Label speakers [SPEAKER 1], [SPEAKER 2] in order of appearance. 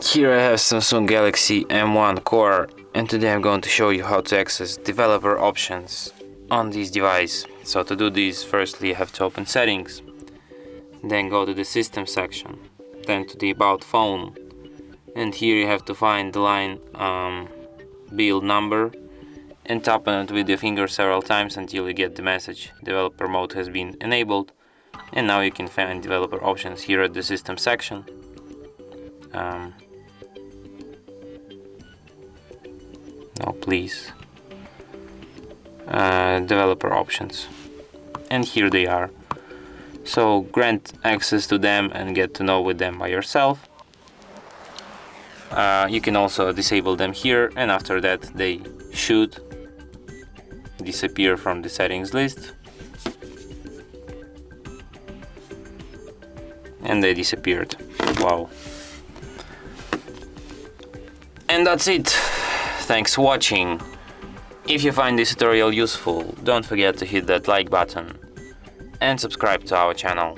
[SPEAKER 1] Here I have Samsung Galaxy M01 Core, and today I'm going to show you how to access developer options on this device. So to do this, firstly you have to open settings, then go to the system section, then to the about phone, and here you have to find the line build number and tap on it with your finger several times until you get the message developer mode has been enabled. And now you can find developer options here at the system section. No, please. Developer options, and here they are. So grant access to them and get to know with them by yourself. You can also disable them here, and after that they should disappear from the settings list. And they disappeared. Wow. And that's it. Thanks for watching. If you find this tutorial useful, don't forget to hit that like button and subscribe to our channel.